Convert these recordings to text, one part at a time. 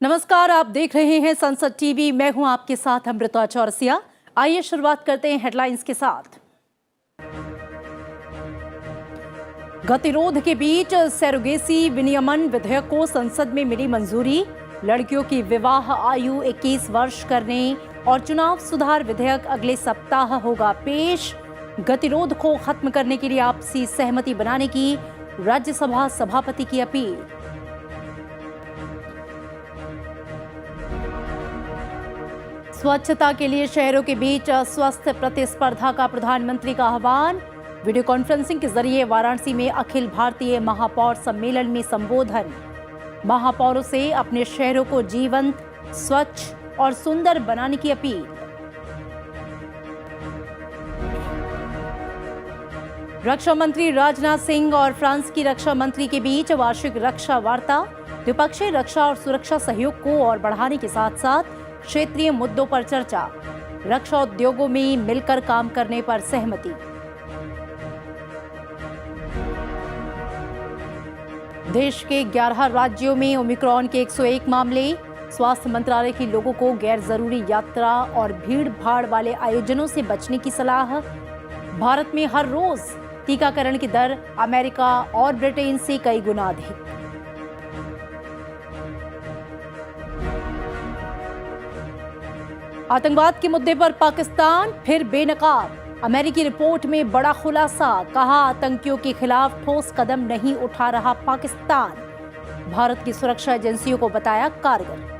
नमस्कार, आप देख रहे हैं संसद टीवी। मैं हूं आपके साथ अमृता चौरसिया। आइए शुरुआत करते हैं हेडलाइंस के साथ। गतिरोध के बीच सरोगेसी विनियमन विधेयक को संसद में मिली मंजूरी। लड़कियों की विवाह आयु 21 वर्ष करने और चुनाव सुधार विधेयक अगले सप्ताह होगा पेश। गतिरोध को खत्म करने के लिए आपसी सहमति बनाने की राज्यसभा सभापति की अपील। स्वच्छता के लिए शहरों के बीच स्वस्थ प्रतिस्पर्धा का प्रधानमंत्री का आह्वान। वीडियो कॉन्फ्रेंसिंग के जरिए वाराणसी में अखिल भारतीय महापौर सम्मेलन में संबोधन। महापौरों से अपने शहरों को जीवंत, स्वच्छ और सुंदर बनाने की अपील। रक्षा मंत्री राजनाथ सिंह और फ्रांस की रक्षा मंत्री के बीच वार्षिक रक्षा वार्ता। द्विपक्षीय रक्षा और सुरक्षा सहयोग को और बढ़ाने के साथ साथ क्षेत्रीय मुद्दों पर चर्चा। रक्षा उद्योगों में मिलकर काम करने पर सहमति। देश के 11 राज्यों में ओमिक्रॉन के 101 मामले। स्वास्थ्य मंत्रालय की लोगों को गैर जरूरी यात्रा और भीड़ भाड़ वाले आयोजनों से बचने की सलाह। भारत में हर रोज टीकाकरण की दर अमेरिका और ब्रिटेन से कई गुना अधिक। आतंकवाद के मुद्दे पर पाकिस्तान फिर बेनकाब। अमेरिकी रिपोर्ट में बड़ा खुलासा, कहा आतंकियों के खिलाफ ठोस कदम नहीं उठा रहा पाकिस्तान। भारत की सुरक्षा एजेंसियों को बताया कारगर।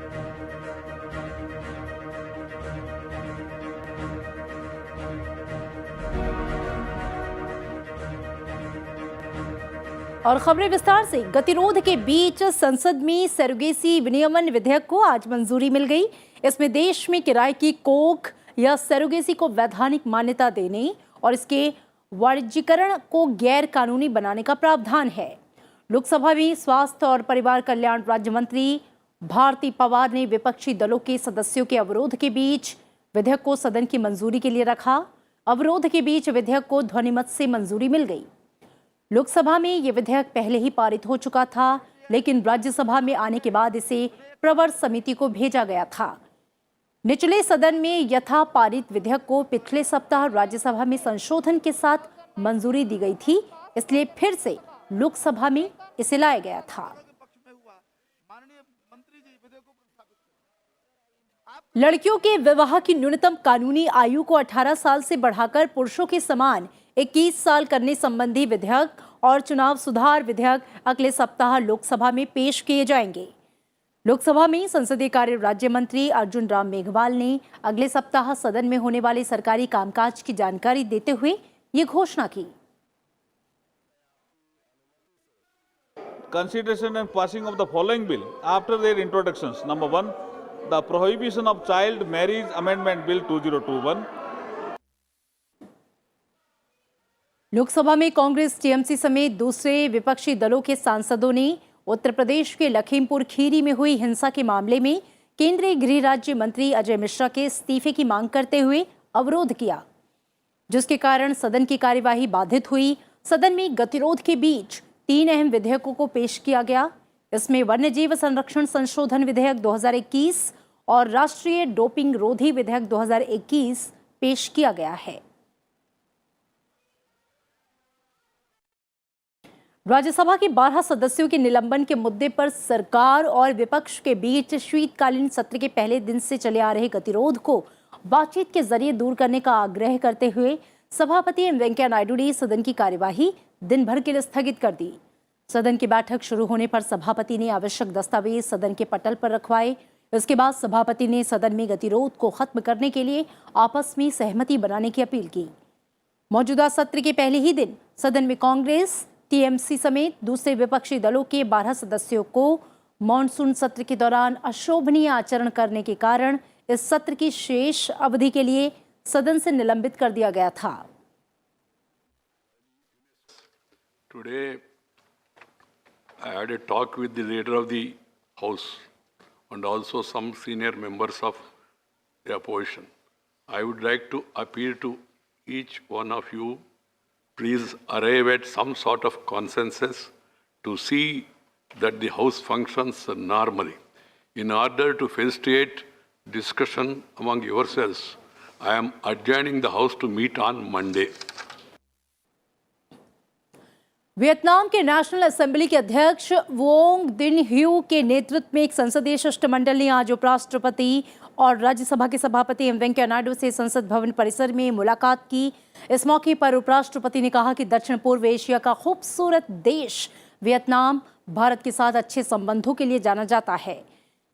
और खबरें विस्तार से। गतिरोध के बीच संसद में सरोगेसी विनियमन विधेयक को आज मंजूरी मिल गई। इसमें देश में किराए की कोख या सरोगेसी को वैधानिक मान्यता देने और इसके वाणिज्यीकरण को गैर कानूनी बनाने का प्रावधान है। लोकसभा में स्वास्थ्य और परिवार कल्याण राज्य मंत्री भारती पवार ने विपक्षी दलों के सदस्यों के अवरोध के बीच विधेयक को सदन की मंजूरी के लिए रखा। अवरोध के बीच विधेयक को ध्वनिमत से मंजूरी मिल गई। लोकसभा में यह विधेयक पहले ही पारित हो चुका था, लेकिन राज्यसभा में आने के बाद इसे प्रवर समिति को भेजा गया था। निचले सदन में यथा पारित विधेयक को पिछले सप्ताह राज्यसभा में संशोधन के साथ मंजूरी दी गई थी, इसलिए फिर से लोकसभा में इसे लाया गया था। लड़कियों के विवाह की न्यूनतम कानूनी आयु को 18 साल से बढ़ाकर पुरुषों के समान 21 साल करने संबंधी विधेयक और चुनाव सुधार विधेयक अगले सप्ताह लोकसभा में पेश किए जाएंगे। लोकसभा में संसदीय कार्य राज्य मंत्री अर्जुन राम मेघवाल ने अगले सप्ताह सदन में होने वाले सरकारी कामकाज की जानकारी देते हुए ये घोषणा की। Consideration and passing of the following bill after their introductions. Number 1, the Prohibition of Child Marriage Amendment Bill 2021. Lok Sabha में कांग्रेस, टीएमसी समेत दूसरे विपक्षी दलों के सांसदों ने उत्तर प्रदेश के लखीमपुर खीरी में हुई हिंसा के मामले में केंद्रीय गृह राज्य मंत्री अजय मिश्रा के इस्तीफे की मांग करते हुए अवरोध किया, जिसके कारण सदन की कार्यवाही बाधित हुई। सदन में गतिरोध के बीच 3 अहम विधेयकों को पेश किया गया। इसमें वन्यजीव संरक्षण संशोधन विधेयक 2021 और राष्ट्रीय डोपिंग रोधी विधेयक 2021 पेश किया गया है। राज्यसभा के 12 सदस्यों के निलंबन के मुद्दे पर सरकार और विपक्ष के बीच शीतकालीन सत्र के पहले दिन से चले आ रहे गतिरोध को बातचीत के जरिए दूर करने का आग्रह करते हुए सभापति एम वेंकैया नायडू ने सदन की कार्यवाही दिन भर के लिए स्थगित कर दी। सदन की बैठक शुरू होने पर सभापति ने आवश्यक दस्तावेज सदन के पटल पर रखवाए। इसके बाद सभापति ने सदन में गतिरोध को खत्म करने के लिए आपस में सहमति बनाने की अपील की। मौजूदा सत्र के पहले ही दिन सदन में कांग्रेस, टीएमसी समेत दूसरे विपक्षी दलों के 12 सदस्यों को मॉनसून सत्र के दौरान अशोभनीय आचरण करने के कारण इस सत्र की शेष अवधि के लिए सदन से निलंबित कर दिया गया था। Today, I had a talk with the leader of the House and also some senior members of the opposition. I would like to appeal to each one of you, please arrive at some sort of consensus to see that the House functions normally. In order to facilitate discussion among yourselves, I am adjourning the House to meet on Monday. Vietnam के national assembly के अध्यक्ष Wong दिन ह्यू के नेतृत्व में एक संसदीय शिष्टमंडल ने आज उपराष्ट्रपति और राज्यसभा के सभापति एम वेंकैया नायडू से संसद भवन परिसर में मुलाकात की। इस मौके पर उपराष्ट्रपति ने कहा कि दक्षिण पूर्व एशिया का खूबसूरत देश वियतनाम भारत के साथ अच्छे संबंधों के लिए जाना जाता है।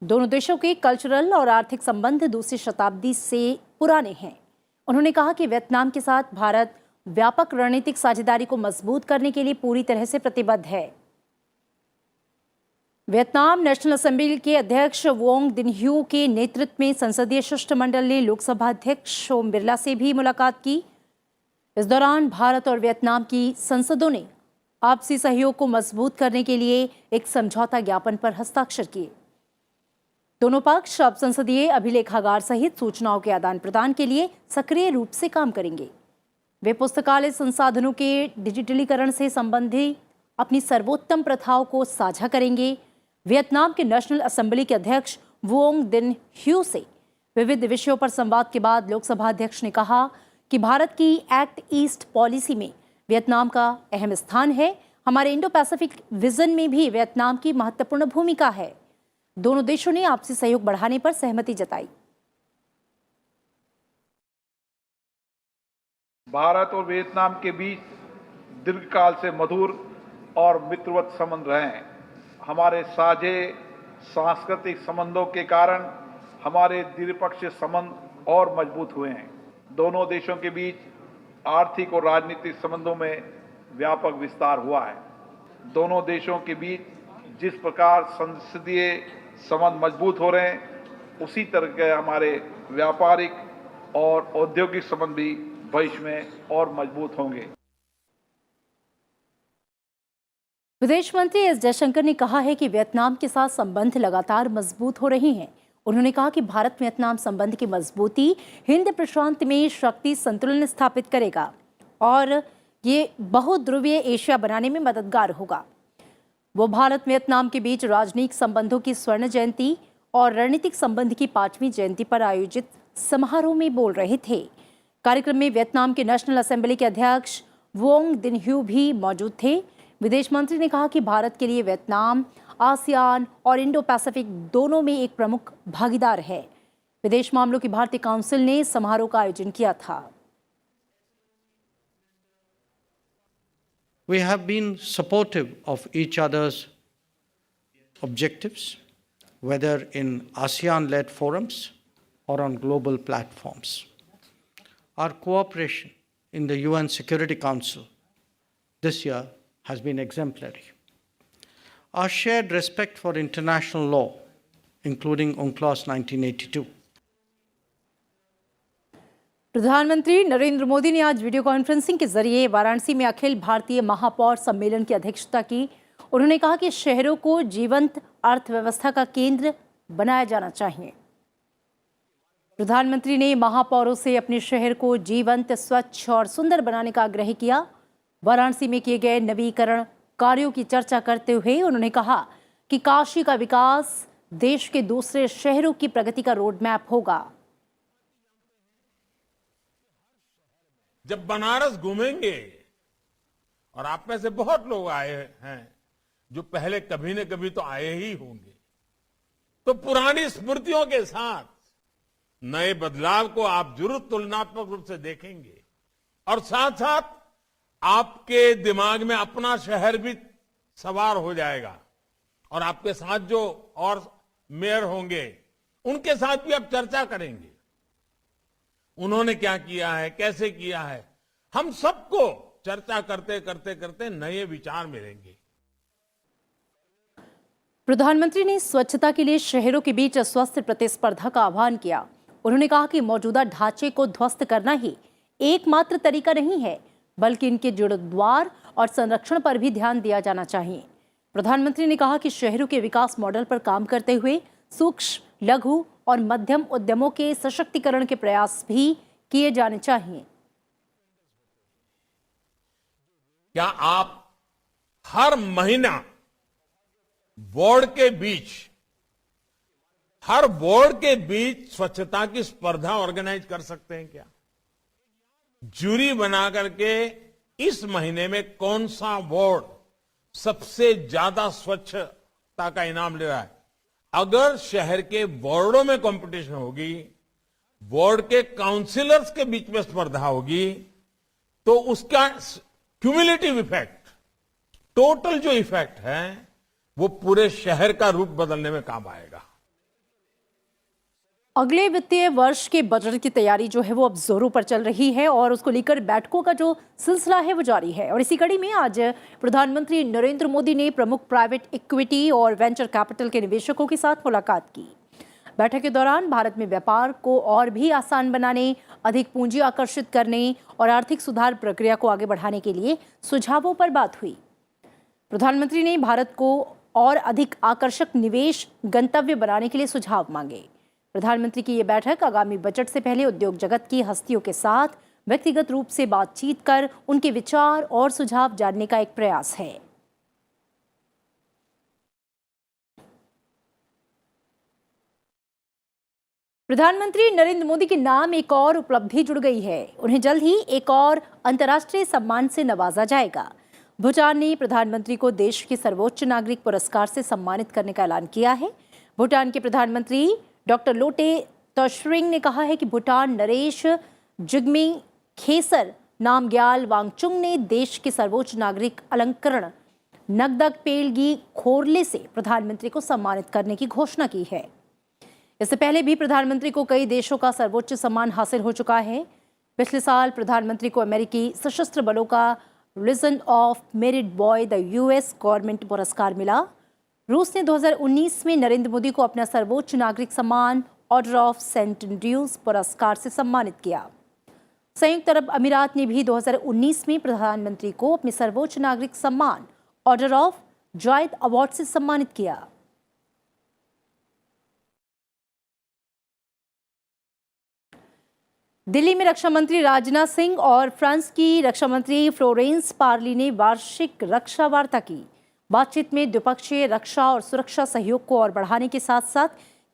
दोनों देशों के कल्चरल और आर्थिक संबंध दूसरी शताब्दी से पुराने हैं। उन्होंने कहा कि वियतनाम के साथ भारत व्यापक रणनीतिक साझेदारी को मजबूत करने के लिए पूरी तरह से प्रतिबद्ध है। वियतनाम नेशनल असेंबली के अध्यक्ष वोंग दिन ह्यू के नेतृत्व में संसदीय शिष्टमंडल ने लोकसभा अध्यक्ष ओम बिरला से भी मुलाकात की। इस दौरान भारत और वियतनाम की संसदों ने आपसी सहयोग को मजबूत करने के लिए एक समझौता ज्ञापन पर हस्ताक्षर किए। दोनों पक्ष अब संसदीय अभिलेखागार सहित सूचनाओं के आदान प्रदान के लिए सक्रिय रूप से काम करेंगे। वे पुस्तकालय संसाधनों के डिजिटलीकरण से संबंधित अपनी सर्वोत्तम प्रथाओं को साझा करेंगे। वियतनाम के नेशनल असेंबली के अध्यक्ष वोंग दिन ह्यू से विविध विषयों पर संवाद के बाद लोकसभा अध्यक्ष ने कहा कि भारत की एक्ट ईस्ट पॉलिसी में वियतनाम का अहम स्थान है। हमारे इंडो पैसिफिक विजन में भी वियतनाम की महत्वपूर्ण भूमिका है। दोनों देशों ने आपसी सहयोग बढ़ाने पर सहमति जताई। भारत और वियतनाम के बीच दीर्घकाल से मधुर और मित्रवत संबंध रहे हैं। हमारे साझे सांस्कृतिक संबंधों के कारण हमारे द्विपक्षीय संबंध और मजबूत हुए हैं। दोनों देशों के बीच आर्थिक और राजनीतिक संबंधों में व्यापक विस्तार हुआ है। दोनों देशों के बीच जिस प्रकार संसदीय संबंध मजबूत हो रहे हैं, उसी तरह के हमारे व्यापारिक और औद्योगिक संबंध भी भविष्य में और मजबूत होंगे। विदेश मंत्री एस जयशंकर ने कहा है कि वियतनाम के साथ संबंध लगातार मजबूत हो रहे हैं। उन्होंने कहा कि भारत वियतनाम संबंध की मजबूती हिंद प्रशांत में शक्ति संतुलन स्थापित करेगा और ये बहुध्रुवीय एशिया बनाने में मददगार होगा। वो भारत वियतनाम के बीच राजनयिक संबंधों की स्वर्ण जयंती और रणनीतिक संबंध की 5वीं जयंती पर आयोजित समारोह में बोल रहे थे। कार्यक्रम में वियतनाम के नेशनल असेंबली के अध्यक्ष वोंग दिन ह्यू भी मौजूद थे। विदेश मंत्री ने कहा कि भारत के लिए वियतनाम आसियान और इंडो पैसिफिक दोनों में एक प्रमुख भागीदार है। विदेश मामलों की भारतीय काउंसिल ने समारोह का आयोजन किया था। We have been supportive of each other's objectives, whether in ASEAN-led forums or on global platforms. Our cooperation in the UN Security Council this year has been exemplary. Our shared respect for international law, including UNCLOS 1982. प्रधानमंत्री नरेंद्र मोदी ने आज video conferencing के जरिए वाराणसी में अखिल भारतीय महापौर सम्मेलन की अध्यक्षता की। उन्होंने कहा कि शहरों को जीवंत अर्थव्यवस्था का केंद्र बनाया जाना चाहिए। प्रधानमंत्री ने महापौरों से अपने शहर को जीवंत, स्वच्छ और सुंदर बनाने का आग्रह किया। वाराणसी में किए गए नवीकरण कार्यों की चर्चा करते हुए उन्होंने कहा कि काशी का विकास देश के दूसरे शहरों की प्रगति का रोड मैप होगा। जब बनारस घूमेंगे, और आप में से बहुत लोग आए हैं जो पहले कभी न कभी तो आए ही होंगे, तो पुरानी स्मृतियों के साथ नए बदलाव को आप जरूर तुलनात्मक रूप से देखेंगे और साथ साथ आपके दिमाग में अपना शहर भी सवार हो जाएगा और आपके साथ जो और मेयर होंगे उनके साथ भी आप चर्चा करेंगे। उन्होंने क्या किया है, कैसे किया है, हम सबको चर्चा करते करते करते नए विचार मिलेंगे। प्रधानमंत्री ने स्वच्छता के लिए शहरों के बीच स्वस्थ प्रतिस्पर्धा का आह्वान किया। उन्होंने कहा कि मौजूदा ढांचे को ध्वस्त करना ही एकमात्र तरीका नहीं है, बल्कि इनके जीर्णोद्धार और संरक्षण पर भी ध्यान दिया जाना चाहिए। प्रधानमंत्री ने कहा कि शहरों के विकास मॉडल पर काम करते हुए सूक्ष्म, लघु और मध्यम उद्यमों के सशक्तिकरण के प्रयास भी किए जाने चाहिए। क्या आप हर महीना बोर्ड के बीच हर बोर्ड के बीच स्वच्छता की स्पर्धा ऑर्गेनाइज कर सकते हैं क्या? जूरी बना करके इस महीने में कौन सा बोर्ड सबसे ज्यादा स्वच्छता का इनाम ले रहा है, अगर शहर के बोर्डों में कंपटीशन होगी, बोर्ड के काउंसिलर्स के बीच में स्पर्धा होगी, तो उसका क्यूमुलेटिव इफेक्ट, टोटल जो इफेक्ट है, वो पूरे शहर का रूप बदलने में काम आएगा। अगले वित्तीय वर्ष के बजट की तैयारी जो है वो अब जोरों पर चल रही है और उसको लेकर बैठकों का जो सिलसिला है वो जारी है। और इसी कड़ी में आज प्रधानमंत्री नरेंद्र मोदी ने प्रमुख प्राइवेट इक्विटी और वेंचर कैपिटल के निवेशकों के साथ मुलाकात की। बैठक के दौरान भारत में व्यापार को और भी आसान बनाने, अधिक पूंजी आकर्षित करने और आर्थिक सुधार प्रक्रिया को आगे बढ़ाने के लिए सुझावों पर बात हुई। प्रधानमंत्री ने भारत को और अधिक आकर्षक निवेश गंतव्य बनाने के लिए सुझाव मांगे। प्रधानमंत्री की ये बैठक आगामी बजट से पहले उद्योग जगत की हस्तियों के साथ व्यक्तिगत रूप से बातचीत कर उनके विचार और सुझाव जानने का एक प्रयास है। प्रधानमंत्री नरेंद्र मोदी के नाम एक और उपलब्धि जुड़ गई है। उन्हें जल्द ही एक और अंतर्राष्ट्रीय सम्मान से नवाजा जाएगा। भूटान ने प्रधानमंत्री को देश के सर्वोच्च नागरिक पुरस्कार से सम्मानित करने का ऐलान किया है। भूटान के प्रधानमंत्री डॉक्टर लोटे तशरिंग ने कहा है कि भूटान नरेश जिग्मे खेसर नामग्याल वांगचुंग ने देश के सर्वोच्च नागरिक अलंकरण नगदक पेलगी खोरले से प्रधानमंत्री को सम्मानित करने की घोषणा की है। इससे पहले भी प्रधानमंत्री को कई देशों का सर्वोच्च सम्मान हासिल हो चुका है। पिछले साल प्रधानमंत्री को अमेरिकी सशस्त्र बलों का legend of merit boy the US government पुरस्कार मिला। रूस ने 2019 में नरेंद्र मोदी को अपना सर्वोच्च नागरिक सम्मान ऑर्डर ऑफ सेंट एंड्रयूज पुरस्कार से सम्मानित किया। संयुक्त अरब अमीरात ने भी 2019 में प्रधानमंत्री को अपने सर्वोच्च नागरिक सम्मान ऑर्डर ऑफ जायद अवार्ड से सम्मानित किया। दिल्ली में रक्षा मंत्री राजनाथ सिंह और फ्रांस की रक्षा मंत्री फ्लोरेंस पार्ली ने वार्षिक रक्षा वार्ता की। बातचीत में द्विपक्षीय रक्षा और सुरक्षा सहयोग को और बढ़ाने के साथ साथ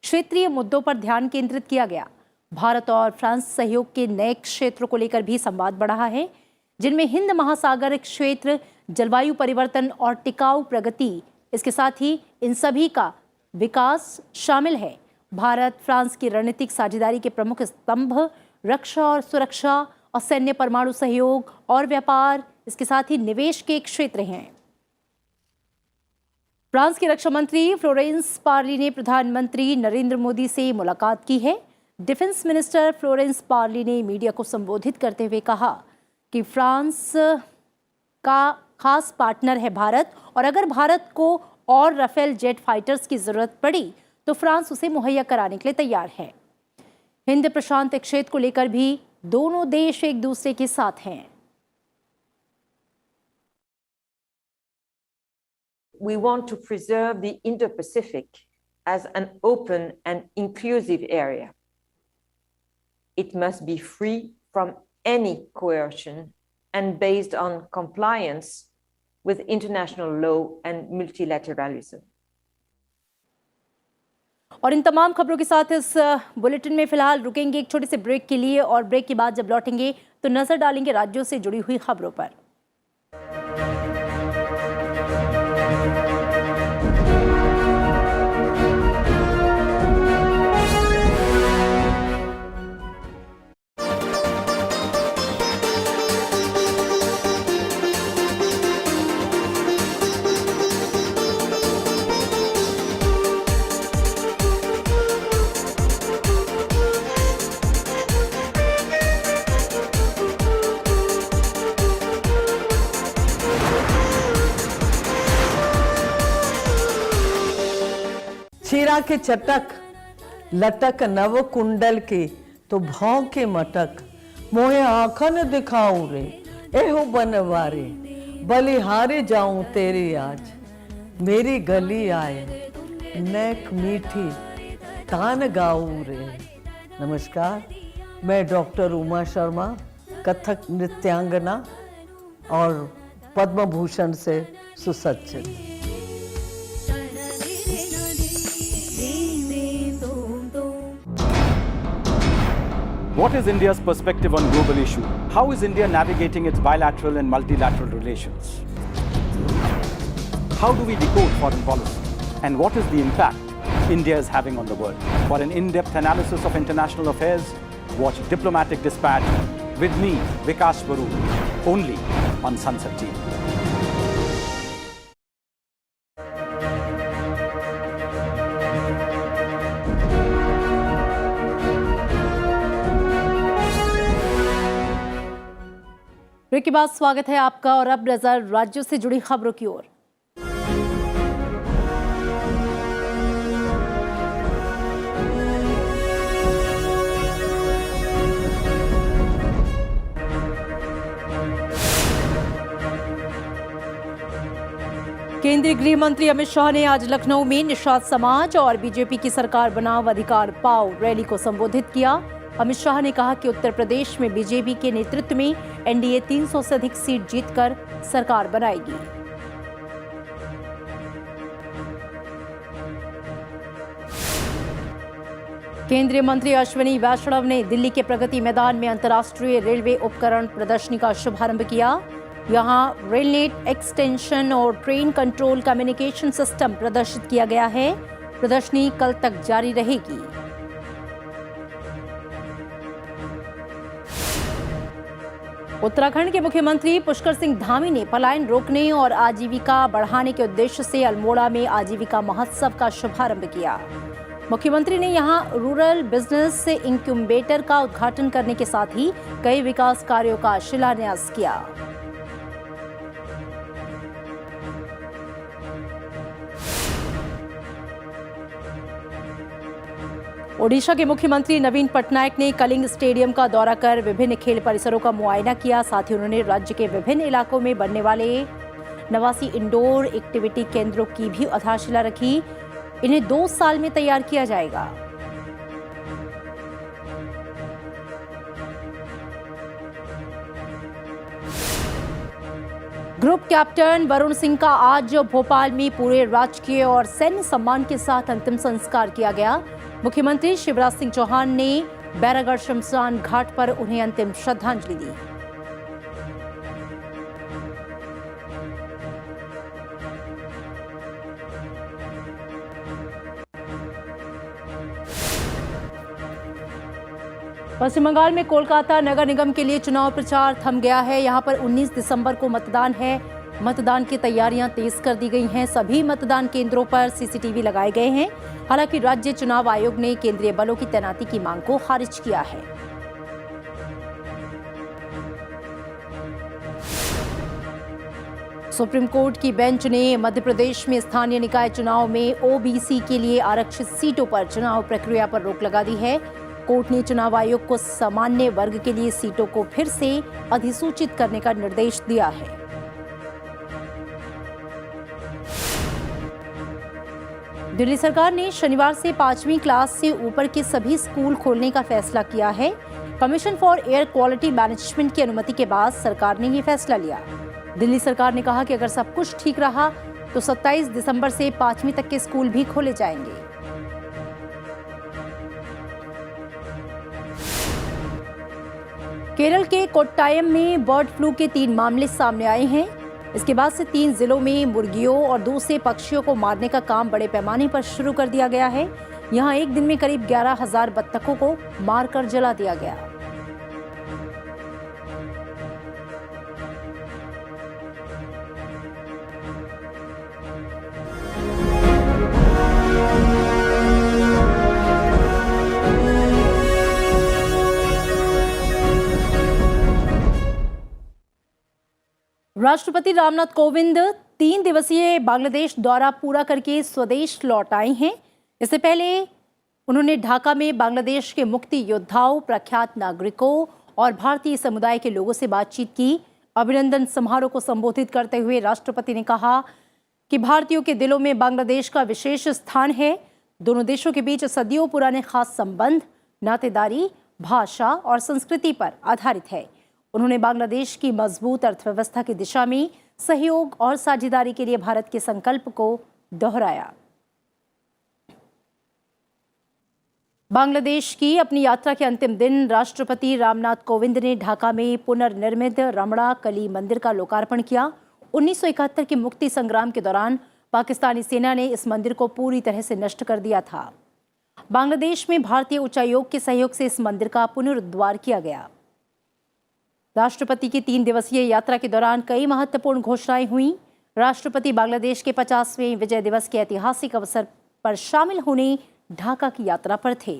क्षेत्रीय मुद्दों पर ध्यान केंद्रित किया गया। भारत और फ्रांस सहयोग के नए क्षेत्रों को लेकर भी संवाद बढ़ा है, जिनमें हिंद महासागर क्षेत्र, जलवायु परिवर्तन और टिकाऊ प्रगति, इसके साथ ही इन सभी का विकास शामिल है। भारत फ्रांस की रणनीतिक साझेदारी के प्रमुख स्तंभ रक्षा और सुरक्षा और सैन्य परमाणु सहयोग और व्यापार, इसके साथ ही निवेश के क्षेत्र हैं। फ्रांस की रक्षा मंत्री फ्लोरेंस पार्ली ने प्रधानमंत्री नरेंद्र मोदी से मुलाकात की है। डिफेंस मिनिस्टर फ्लोरेंस पार्ली ने मीडिया को संबोधित करते हुए कहा कि फ्रांस का खास पार्टनर है भारत, और अगर भारत को और राफेल जेट फाइटर्स की जरूरत पड़ी तो फ्रांस उसे मुहैया कराने के लिए तैयार है। हिंद प्रशांत क्षेत्र को लेकर भी दोनों देश एक दूसरे के साथ हैं। We want to preserve the Indo-Pacific as an open and inclusive area. It must be free from any coercion and based on compliance with international law and multilateralism. और इन तमाम खबरों के साथ इस बुलेटिन में फिलहाल रुकेंगे एक छोटे से ब्रेक के लिए, और ब्रेक के बाद जब लौटेंगे तो नजर डालेंगे राज्यों से जुड़ी हुई खबरों पर। छीरा के चटक लटक नव कुंडल के तो भाव के मटक मोहे आँखा न दिखाऊं रे एहो बनवारे बलिहारे जाऊं तेरी आज मेरी गली आए नेक मीठी तान गाऊं रे। नमस्कार, मैं डॉक्टर उमा शर्मा, कथक नृत्यांगना और पद्म भूषण से सुसज्जित। What is India's perspective on global issues? How is India navigating its bilateral and multilateral relations? How do we decode foreign policy? And what is the impact India is having on the world? For an in-depth analysis of international affairs, watch Diplomatic Dispatch with me, Vikas Swaroop, only on Sunset TV. Break के बाद स्वागत है आपका और अब नजर राज्यों से जुड़ी खबरों की ओर। केंद्रीय गृह मंत्री अमित शाह ने आज लखनऊ में निषाद समाज और बीजेपी की सरकार बनाओ अधिकार पाओ रैली को संबोधित किया। अमित शाह ने कहा कि उत्तर प्रदेश में बीजेपी के नेतृत्व में एनडीए 300 से अधिक सीट जीतकर सरकार बनाएगी। केंद्रीय मंत्री अश्विनी वैष्णव ने दिल्ली के प्रगति मैदान में अंतर्राष्ट्रीय रेलवे उपकरण प्रदर्शनी का शुभारंभ किया। यहां रेलनेट एक्सटेंशन और ट्रेन कंट्रोल कम्युनिकेशन सिस्टम प्रदर्शित किया गया है। प्रदर्शनी कल तक जारी रहेगी। उत्तराखंड के मुख्यमंत्री पुष्कर सिंह धामी ने पलायन रोकने और आजीविका बढ़ाने के उद्देश्य से अल्मोड़ा में आजीविका महोत्सव का शुभारंभ किया। मुख्यमंत्री ने यहां रूरल बिजनेस इंक्यूबेटर का उद्घाटन करने के साथ ही कई विकास कार्यों का शिलान्यास किया। ओडिशा के मुख्यमंत्री नवीन पटनायक ने कलिंग स्टेडियम का दौरा कर विभिन्न खेल परिसरों का मुआयना किया। साथ ही उन्होंने राज्य के विभिन्न इलाकों में बनने वाले 89 इंडोर एक्टिविटी केंद्रों की भी आधारशिला रखी। इन्हें 2 साल में तैयार किया जाएगा। ग्रुप कैप्टन वरुण सिंह का आज भोपाल में पूरे राजकीय और सैन्य सम्मान के साथ अंतिम संस्कार किया गया। मुख्यमंत्री शिवराज सिंह चौहान ने बैरागढ़ शमशान घाट पर उन्हें अंतिम श्रद्धांजलि दी। पश्चिम बंगाल में कोलकाता नगर निगम के लिए चुनाव प्रचार थम गया है। यहां पर 19 दिसंबर को मतदान है। मतदान की तैयारियां तेज कर दी गई हैं। सभी मतदान केंद्रों पर सीसीटीवी लगाए गए हैं। हालांकि राज्य चुनाव आयोग ने केंद्रीय बलों की तैनाती की मांग को खारिज किया है। सुप्रीम कोर्ट की बेंच ने मध्य प्रदेश में स्थानीय निकाय चुनाव में ओबीसी के लिए आरक्षित सीटों पर चुनाव प्रक्रिया पर रोक लगा दी है। कोर्ट ने चुनाव आयोग को सामान्य वर्ग के लिए सीटों को फिर से अधिसूचित करने का निर्देश दिया है। दिल्ली सरकार ने शनिवार से 5वीं क्लास से ऊपर के सभी स्कूल खोलने का फैसला किया है। Commission for air quality management की अनुमति के बाद सरकार ने यह फैसला लिया। दिल्ली सरकार ने कहा कि अगर सब कुछ ठीक रहा तो 27 दिसंबर से 5वीं तक के स्कूल भी खोले जाएंगे। केरल के कोट्टायम में बर्ड फ्लू के 3 मामले सामने आए हैं। इसके बाद से 3 जिलों में मुर्गियों और दूसरे पक्षियों को मारने का काम बड़े पैमाने पर शुरू कर दिया गया है। यहां एक दिन में करीब 11,000 बत्तखों को मारकर जला दिया गया। राष्ट्रपति रामनाथ कोविंद 3 दिवसीय बांग्लादेश दौरा पूरा करके स्वदेश लौट आए हैं। इससे पहले उन्होंने ढाका में बांग्लादेश के मुक्ति योद्धाओं, प्रख्यात नागरिकों और भारतीय समुदाय के लोगों से बातचीत की। अभिनंदन समारोह को संबोधित करते हुए राष्ट्रपति ने कहा कि भारतीयों के दिलों में बांग्लादेश का विशेष स्थान है। दोनों देशों के बीच सदियों पुराने खास संबंध, नातेदारी, भाषा और संस्कृति पर आधारित है। उन्होंने बांग्लादेश की मजबूत अर्थव्यवस्था की दिशा में सहयोग और साझेदारी के लिए भारत के संकल्प को दोहराया। बांग्लादेश की अपनी यात्रा के अंतिम दिन राष्ट्रपति रामनाथ कोविंद ने ढाका में पुनर्निर्मित रमणा कली मंदिर का लोकार्पण किया। 1971 के मुक्ति संग्राम के दौरान पाकिस्तानी सेना ने इस मंदिर को पूरी तरह से नष्ट कर दिया था। बांग्लादेश में भारतीय उच्चायोग के सहयोग से इस मंदिर का पुनरुद्धार किया गया। राष्ट्रपति की 3 दिवसीय यात्रा के दौरान कई महत्वपूर्ण घोषणाएं हुई। राष्ट्रपति बांग्लादेश के 50वें विजय दिवस के ऐतिहासिक अवसर पर शामिल होने ढाका की यात्रा पर थे।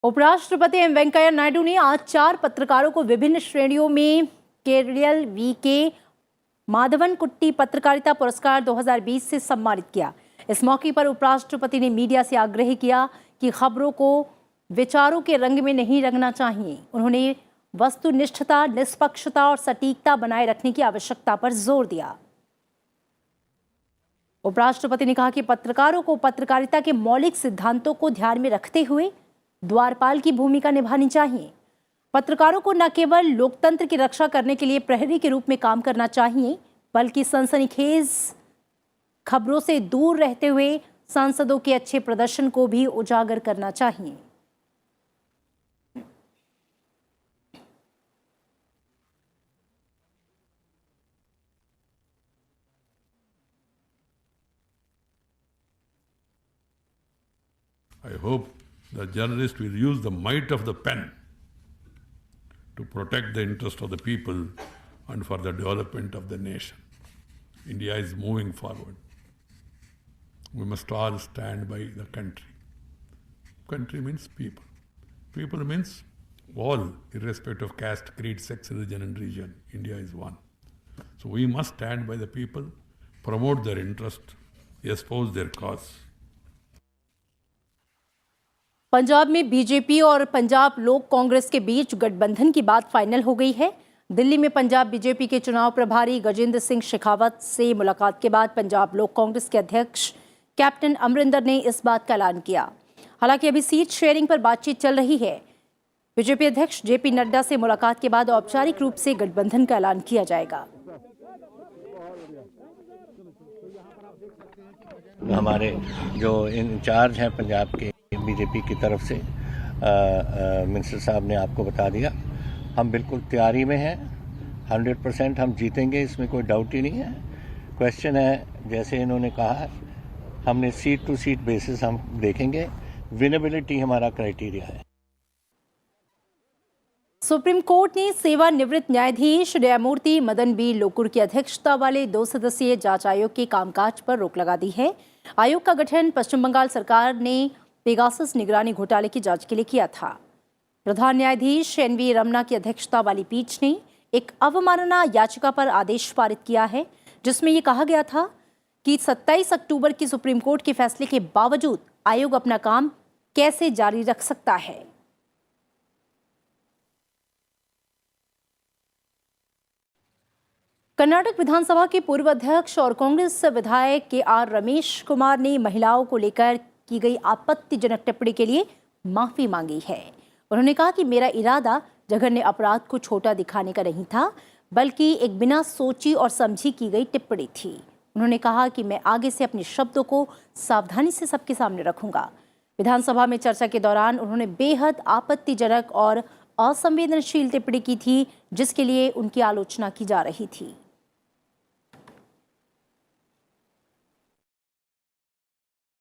उपराष्ट्रपति एम वेंकैया नायडू ने आज 4 पत्रकारों को विभिन्न श्रेणियों में केरल वीके माधवन कुट्टी पत्रकारिता पुरस्कार 2020 से सम्मानित किया। इस मौके पर उपराष्ट्रपति ने मीडिया से आग्रह किया कि खबरों को विचारों के रंग में नहीं रंगना चाहिए। उन्होंने वस्तुनिष्ठता, निष्पक्षता और सटीकता बनाए रखने की आवश्यकता पर जोर दिया। उपराष्ट्रपति ने कहा कि पत्रकारों को पत्रकारिता के मौलिक सिद्धांतों को ध्यान में रखते हुए द्वारपाल की भूमिका निभानी चाहिए। पत्रकारों को न केवल लोकतंत्र की रक्षा करने के लिए प्रहरी के रूप में काम करना चाहिए, बल्कि सनसनीखेज खबरों से दूर रहते हुए सांसदों के अच्छे प्रदर्शन को भी उजागर करना चाहिए। I hope the journalist will use the might of the pen to protect the interest of the people and for the development of the nation. India is moving forward. We must all stand by the country. Country means people. People means all, irrespective of caste, creed, sex, religion and region. India is one. So we must stand by the people, promote their interest, espouse their cause. Punjab में BJP और पंजाब लोक कांग्रेस के बीच गठबंधन की बात final हो गई है। दिल्ली में पंजाब बीजेपी के चुनाव प्रभारी गजेंद्र सिंह शेखावत से मुलाकात के बाद पंजाब लोक कांग्रेस के अध्यक्ष कैप्टन अमरिंदर ने इस बात का ऐलान किया। हालांकि अभी सीट शेयरिंग पर बातचीत चल रही है। बीजेपी अध्यक्ष जेपी नड्डा से मुलाकात के बाद औपचारिक रूप से गठबंधन का ऐलान किया जाएगा। हमारे जो इंचार्ज हैं पंजाब के बीजेपी की तरफ से मिनिस्टर साहब ने आपको बता दिया, हम बिल्कुल तैयारी में हैं। 100% हम जीतेंगे, इसमें कोई डाउट ही नहीं है। क्वेश्चन है, जैसे इन्होंने कहा, हमने सीट टू सीट बेसिस हम देखेंगे। विनेबिलिटी हमारा क्राइटेरिया है। सुप्रीम कोर्ट ने सेवानिवृत्त न्यायाधीश न्यायमूर्ति मदन बी लोकुर की अध्यक्षता वाले 2 सदस्यीय जांच आयोग के कामकाज पर रोक लगा दी है। आयोग का गठन पश्चिम बंगाल सरकार ने पेगासस निगरानी घोटाले की जांच के लिए किया था। प्रधान न्यायाधीश एनवी रमना की अध्यक्षता वाली पीठ ने एक अवमानना याचिका पर आदेश पारित किया है, जिसमें यह कहा गया था कि 27 अक्टूबर की सुप्रीम कोर्ट के फैसले के बावजूद आयोग अपना काम कैसे जारी रख सकता है। कर्नाटक विधानसभा के पूर्व अध्यक्ष और कांग्रेस विधायक के आर रमेश कुमार ने महिलाओं को लेकर की गई आपत्तिजनक टिप्पणी के लिए माफी मांगी है। उन्होंने कहा कि मेरा इरादा जघन्य अपराध को छोटा दिखाने का नहीं था, बल्कि एक बिना सोची और समझी की गई टिप्पणी थी। उन्होंने कहा कि मैं आगे से अपने शब्दों को सावधानी से सबके सामने रखूंगा। विधानसभा में चर्चा के दौरान उन्होंने बेहद आपत्तिजनक और असंवेदनशील टिप्पणी की थी, जिसके लिए उनकी आलोचना की जा रही थी।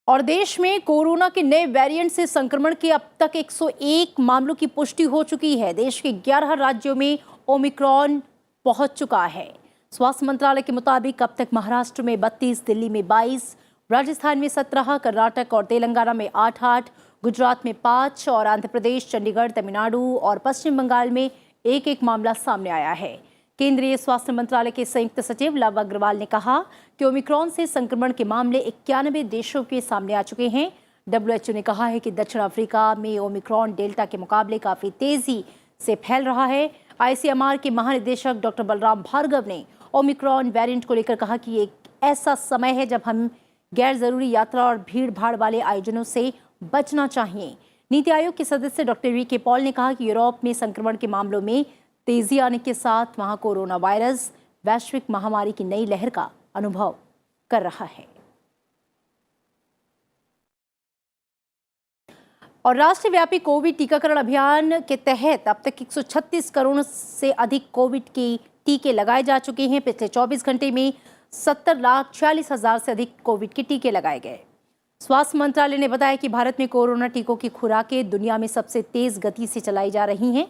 और देश में कोरोना के नए वेरिएंट से संक्रमण के अब तक 101 मामलों की पुष्टि हो चुकी है। देश के 11 राज्यों में ओमिक्रॉन पहुंच चुका है। स्वास्थ्य मंत्रालय के मुताबिक अब तक महाराष्ट्र में 32, दिल्ली में 22, राजस्थान में 17, कर्नाटक और तेलंगाना में 8-8, गुजरात में 5 और आंध्र प्रदेश, चंडीगढ़, तमिलनाडु और पश्चिम बंगाल में 1-1 मामला सामने आया है। केंद्रीय स्वास्थ्य मंत्रालय के संयुक्त सचिव लव अग्रवाल ने कहा कि ओमिक्रॉन से संक्रमण के मामले 91 देशों के सामने आ चुके हैं। WHO ने कहा है कि दक्षिण अफ्रीका में ओमिक्रॉन डेल्टा के मुकाबले काफी तेजी से फैल रहा है। ICMR के महानिदेशक डॉक्टर बलराम भार्गव ने ओमिक्रॉन वेरिएंट को लेकर कहा कि एक ऐसा समय है जब हम गैर जरूरी यात्रा और भीड़ भाड़ वाले आयोजनों से बचना चाहिए। नीति आयोग के सदस्य डॉक्टर वी के पॉल ने कहा कि यूरोप में संक्रमण के मामलों में तेजी आने के साथ वहां कोरोना वायरस वैश्विक महामारी की नई लहर का अनुभव कर रहा है। और राष्ट्रव्यापी कोविड टीकाकरण अभियान के तहत अब तक 136 करोड़ से अधिक कोविड के टीके लगाए जा चुके हैं। पिछले 24 घंटे में 70,46,000 से अधिक कोविड के टीके लगाए गए। स्वास्थ्य मंत्रालय ने बताया कि भारत में कोरोना टीकों की खुराकें दुनिया में सबसे तेज गति से चलाई जा रही हैं।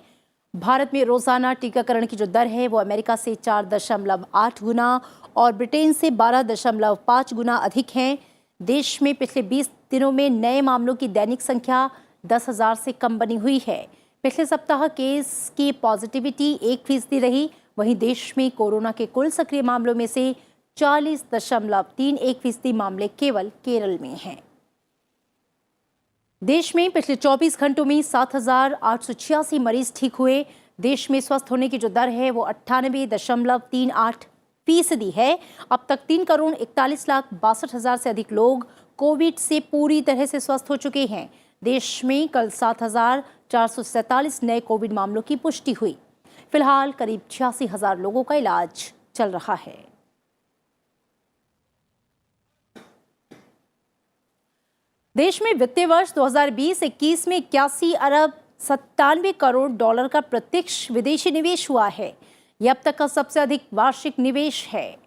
भारत में रोजाना टीकाकरण की जो दर है वो अमेरिका से 4.8 गुना और ब्रिटेन से 12.5 गुना अधिक है। देश में पिछले 20 दिनों में नए मामलों की दैनिक संख्या 10,000 से कम बनी हुई है। पिछले सप्ताह केस की पॉजिटिविटी 1% रही। वहीं देश में कोरोना के कुल सक्रिय मामलों में से 40.31% मामले केवल केरल में हैं। देश में पिछले 24 घंटों में 7,886 मरीज ठीक हुए। देश में स्वस्थ होने की जो दर है वो 98.38% है। अब तक 3,41,62,000 से अधिक लोग कोविड से पूरी तरह से स्वस्थ हो चुके हैं। देश में कल 7,447 नए कोविड मामलों की पुष्टि हुई। फिलहाल करीब 86,000 लोगों का इलाज चल रहा है। देश में वित्तीय वर्ष 2020-21 में 81 अरब 97 करोड़ डॉलर का प्रत्यक्ष विदेशी निवेश हुआ है। यह अब तक का सबसे अधिक वार्षिक निवेश है।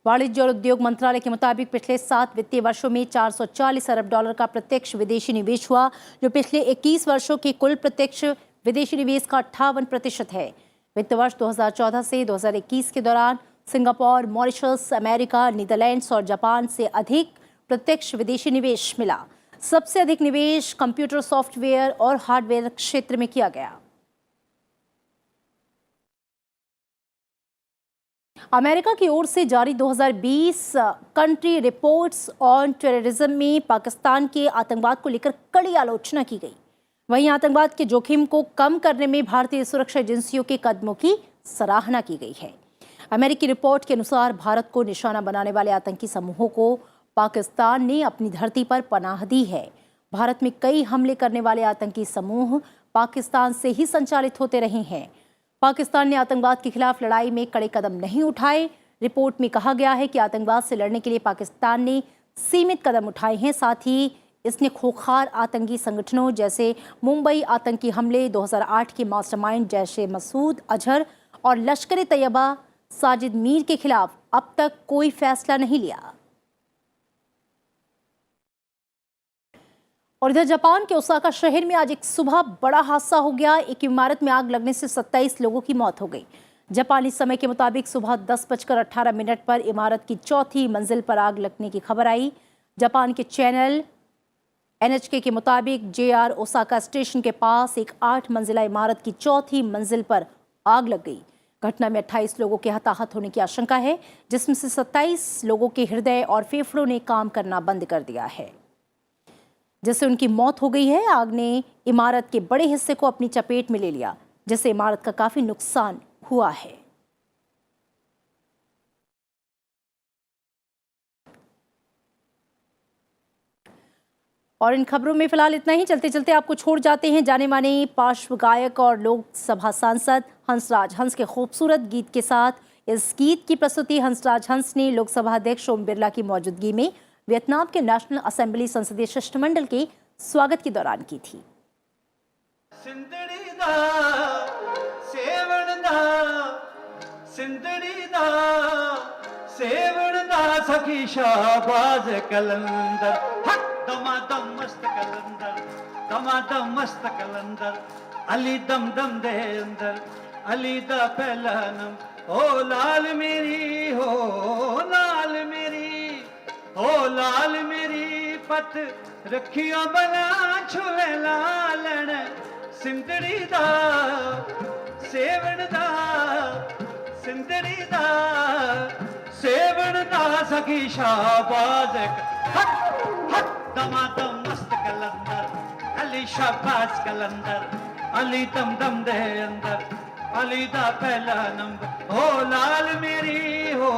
वाणिज्य और उद्योग मंत्रालय के मुताबिक पिछले 7 वित्तीय वर्षों में 440 अरब डॉलर का प्रत्यक्ष विदेशी निवेश हुआ, जो पिछले 21 वर्षों के कुल प्रत्यक्ष विदेशी निवेश का 58% है। वित्त वर्ष 2014 से 2021 के दौरान सिंगापुर, मॉरिशस, अमेरिका, नीदरलैंड्स और जापान से अधिक प्रत्यक्ष विदेशी निवेश मिला। सबसे अधिक निवेश कंप्यूटर सॉफ्टवेयर और हार्डवेयर क्षेत्र में किया गया। अमेरिका की ओर से जारी 2020 कंट्री रिपोर्ट्स ऑन टेररिज्म में पाकिस्तान के आतंकवाद को लेकर कड़ी आलोचना की गई। वहीं आतंकवाद के जोखिम को कम करने में भारतीय सुरक्षा एजेंसियों के कदमों की सराहना की गई है। अमेरिकी रिपोर्ट के अनुसार भारत को निशाना बनाने वाले आतंकी समूहों को पाकिस्तान ने अपनी धरती पर पनाह दी है। भारत में कई हमले करने वाले आतंकी समूह पाकिस्तान से ही संचालित होते रहे हैं। पाकिस्तान ने आतंकवाद के खिलाफ लड़ाई में कड़े कदम नहीं उठाए। रिपोर्ट में कहा गया है कि आतंकवाद से लड़ने के लिए पाकिस्तान ने सीमित कदम उठाए हैं। साथ ही इसने खूंखार आतंकी संगठनों जैसे मुंबई आतंकी हमले, 2008 के मास्टरमाइंड जैशे मसूद अजहर और लश्कर तैयबा साजिद मीर के खिलाफ अब तक कोई फैसला नहीं लिया। और इधर जापान के ओसाका शहर में आज एक सुबह बड़ा हादसा हो गया। एक इमारत में आग लगने से 27 लोगों की मौत हो गई। जापानी समय के मुताबिक सुबह 10:18 पर इमारत की 4थी मंजिल पर आग लगने की खबर आई। जापान के चैनल NHK के मुताबिक JR ओसाका स्टेशन के पास एक 8 मंजिला इमारत की 4थी मंजिल पर आग लग गई। घटना में 28 लोगों के हताहत होने की आशंका है, जिसमें से 27 लोगों के हृदय और फेफड़ों ने काम करना बंद कर दिया है, जिससे उनकी मौत हो गई है। आग ने इमारत के बड़े हिस्से को अपनी चपेट में ले लिया, जिससे इमारत का काफी नुकसान हुआ है। और इन खबरों में फिलहाल इतना ही। चलते चलते आपको छोड़ जाते हैं जाने माने पार्श्व गायक और लोकसभा सांसद हंसराज हंस के खूबसूरत गीत के साथ। इस गीत की प्रस्तुति हंसराज हंस ने लोकसभा अध्यक्ष ओम बिरला की मौजूदगी में वियतनाम के नेशनल असेंबली संसदीय शिष्टमंडल के स्वागत के दौरान की थी। सखी शाहबाज कलंदर दमादम मस्त कलंदर दमादम मस्त कलंदर अली दम दम दे अंदर अली दा पहला नम ओ लाल मेरी हो लाल मेरी ओ लाल मेरी पत रखियो बना छुए लालन सिंदड़ी दा सेवण दा सिंदड़ी दा सेवण दा सखी शाहबाज दमादम मस्त कलंदर अली शाहबाज कलंदर अली दम दम दे अंदर अली दा पहला नंबर हो लाल मेरी हो